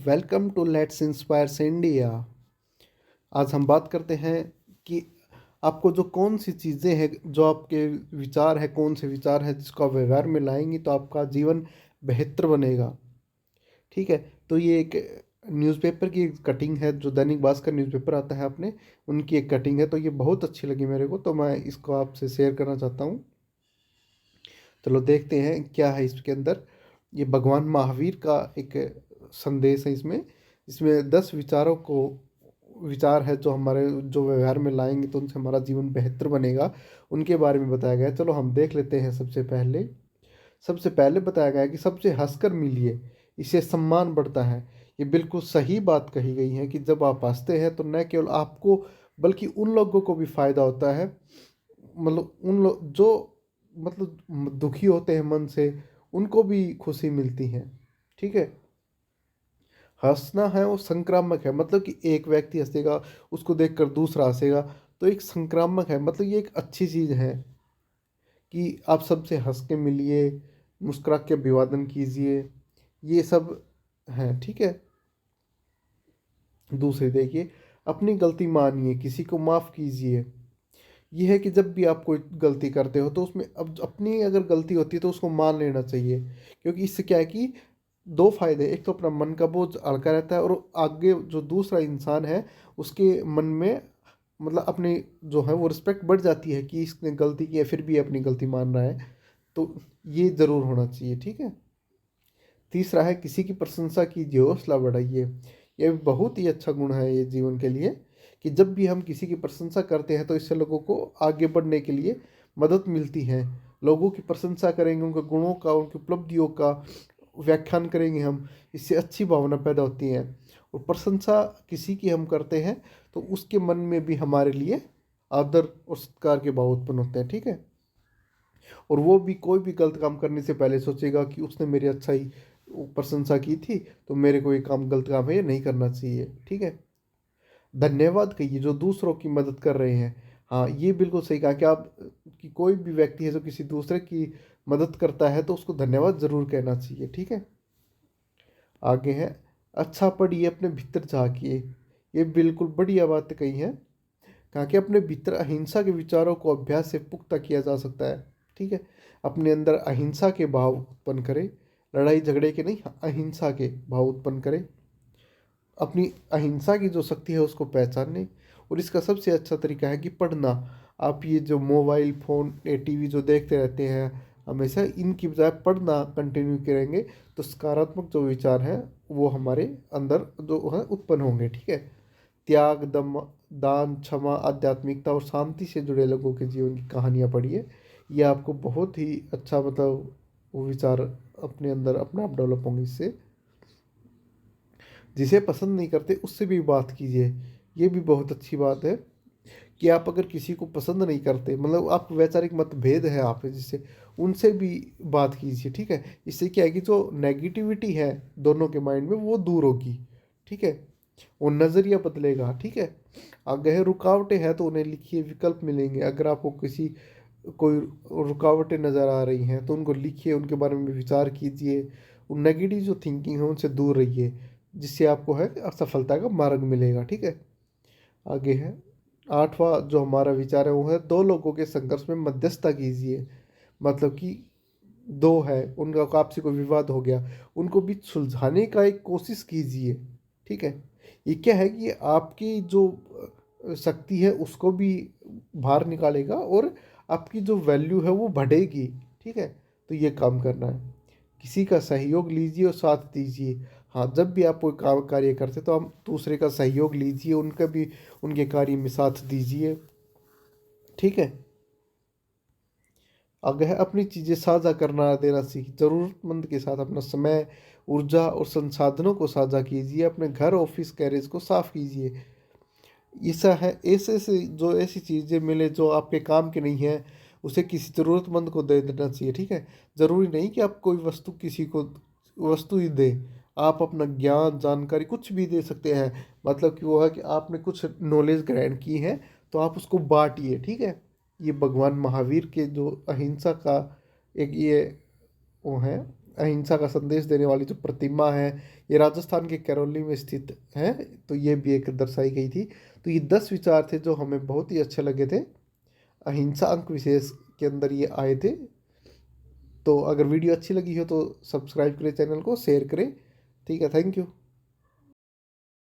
Welcome to let's inspires India. आज हम बात करते हैं कि आपको जो कौन सी चीज़ें हैं, जो आपके विचार है, कौन से विचार है जिसको आप व्यवहार में लाएंगी तो आपका जीवन बेहतर बनेगा। ठीक है, तो ये एक न्यूज़पेपर की एक कटिंग है, जो दैनिक भास्कर न्यूज़पेपर आता है अपने, उनकी एक कटिंग है। तो ये बहुत अच्छी लगी मेरे को, तो मैं इसको आपसे शेयर करना चाहता हूँ। चलो देखते हैं क्या है इसके अंदर। ये भगवान महावीर का एक संदेश है इसमें। इसमें 10 विचार है जो हमारे जो व्यवहार में लाएंगे तो उनसे हमारा जीवन बेहतर बनेगा, उनके बारे में बताया गया है। चलो हम देख लेते हैं। सबसे पहले बताया गया है कि सबसे हंसकर मिलिए, इससे सम्मान बढ़ता है। ये बिल्कुल सही बात कही गई है कि जब आप हंसते हैं तो न केवल आपको बल्कि उन लोगों को भी फायदा होता है। मतलब उन लोग जो दुखी होते हैं मन से, उनको भी खुशी मिलती है। ठीक है, हंसना है वो संक्रामक है। मतलब कि एक व्यक्ति हंसेगा, उसको देखकर दूसरा हंसेगा, तो एक संक्रामक है। मतलब ये एक अच्छी चीज़ है कि आप सबसे हंस के मिलिए, मुस्कुरा के अभिवादन कीजिए, ये सब है। ठीक है, दूसरी देखिए, अपनी गलती मानिए, किसी को माफ़ कीजिए। ये है कि जब भी आप कोई गलती करते हो तो उसमें अब अपनी अगर गलती होती है तो उसको मान लेना चाहिए, क्योंकि इससे क्या है कि दो फायदे। एक तो अपना मन का बोझ हल्का रहता है, और आगे जो दूसरा इंसान है उसके मन में अपनी जो है वो रिस्पेक्ट बढ़ जाती है कि इसने गलती की है फिर भी अपनी गलती मान रहा है। तो ये ज़रूर होना चाहिए। ठीक है, तीसरा है किसी की प्रशंसा कीजिए, हौसला बढ़ाइए। यह भी बहुत ही अच्छा गुण है ये जीवन के लिए, कि जब भी हम किसी की प्रशंसा करते हैं तो इससे लोगों को आगे बढ़ने के लिए मदद मिलती है। लोगों की प्रशंसा करेंगे, उनके गुणों का, उनकी उपलब्धियों का व्याख्यान करेंगे हम, इससे अच्छी भावना पैदा होती है। और प्रशंसा किसी की हम करते हैं तो उसके मन में भी हमारे लिए आदर और सत्कार के भाव उत्पन्न होते हैं। ठीक है, और वो भी कोई भी गलत काम करने से पहले सोचेगा कि उसने मेरी अच्छाई प्रशंसा की थी, तो मेरे को ये काम गलत काम है, ये नहीं करना चाहिए। ठीक है, धन्यवाद कहिए जो दूसरों की मदद कर रहे हैं। हाँ, ये बिल्कुल सही कहा कि आप कि कोई भी व्यक्ति है जो किसी दूसरे की मदद करता है तो उसको धन्यवाद ज़रूर कहना चाहिए। ठीक है, आगे है, अच्छा पढ़िए, अपने भीतर झांकिए। ये बिल्कुल बढ़िया बात कही है, कहा कि अपने भीतर अहिंसा के विचारों को अभ्यास से पुख्ता किया जा सकता है। ठीक है, अपने अंदर अहिंसा के भाव उत्पन्न करें, लड़ाई झगड़े के नहीं, अहिंसा के भाव उत्पन्न करें। अपनी अहिंसा की जो शक्ति है उसको पहचानने। और इसका सबसे अच्छा तरीका है कि पढ़ना। आप ये जो मोबाइल फ़ोन या टीवी जो देखते रहते हैं हमेशा, इनकी बजाय पढ़ना कंटिन्यू करेंगे तो सकारात्मक जो विचार हैं वो हमारे अंदर जो है उत्पन्न होंगे। ठीक है, त्याग, दम, दान, क्षमा, आध्यात्मिकता और शांति से जुड़े लोगों के जीवन की कहानियाँ पढ़िए। ये आपको बहुत ही अच्छा वो विचार अपने अंदर अपने आप डेवलप होंगे इससे। जिसे पसंद नहीं करते उससे भी बात कीजिए। ये भी बहुत अच्छी बात है कि आप अगर किसी को पसंद नहीं करते, मतलब आप वैचारिक मतभेद है आप जिससे, उनसे भी बात कीजिए। ठीक है, इससे क्या है कि जो नेगेटिविटी है दोनों के माइंड में वो दूर होगी। ठीक है, वो नज़रिया बदलेगा। ठीक है, आगे है, रुकावटें हैं तो उन्हें लिखिए, विकल्प मिलेंगे। अगर आपको कोई रुकावटें नज़र आ रही हैं तो उनको लिखिए, उनके बारे में विचार कीजिए। उन नेगेटिव जो थिंकिंग है उनसे दूर रहिए, जिससे आपको है असफलता का मार्ग मिलेगा। ठीक है, आगे है, आठवां जो हमारा विचार है वो है, दो लोगों के संघर्ष में मध्यस्थता कीजिए। मतलब कि दो है, उनका आपसी कोई विवाद हो गया, उनको भी सुलझाने का एक कोशिश कीजिए। ठीक है, ये क्या है कि आपकी जो शक्ति है उसको भी बाहर निकालेगा, और आपकी जो वैल्यू है वो बढ़ेगी। ठीक है, तो ये काम करना है। किसी का सहयोग लीजिए और साथ दीजिए। हाँ, जब भी आप कोई काम कार्य करते तो हम दूसरे का सहयोग लीजिए, उनका भी उनके कार्य में साथ दीजिए। ठीक है, अगर अपनी चीज़ें साझा करना देना सीख, ज़रूरतमंद के साथ अपना समय, ऊर्जा और संसाधनों को साझा कीजिए। अपने घर, ऑफिस, गैरेज को साफ कीजिए। ऐसा है, ऐसे से जो ऐसी चीज़ें मिले जो आपके काम की नहीं है, उसे किसी ज़रूरतमंद को दे देना चाहिए। ठीक है, ज़रूरी नहीं कि आप कोई वस्तु किसी को वस्तु ही दे, आप अपना ज्ञान, जानकारी कुछ भी दे सकते हैं। मतलब कि वो है कि आपने कुछ नॉलेज ग्रहण की है तो आप उसको बांटिए। ठीक है, ये भगवान महावीर के जो अहिंसा का एक ये वो है अहिंसा का संदेश देने वाली जो प्रतिमा है, ये राजस्थान के करौली में स्थित है, तो ये भी एक दर्शाई गई थी। तो ये 10 विचार थे जो हमें बहुत ही अच्छे लगे थे, अहिंसा अंक विशेष के अंदर ये आए थे। तो अगर वीडियो अच्छी लगी हो तो सब्सक्राइब करें चैनल को, शेयर करें। ठीक है, थैंक यू।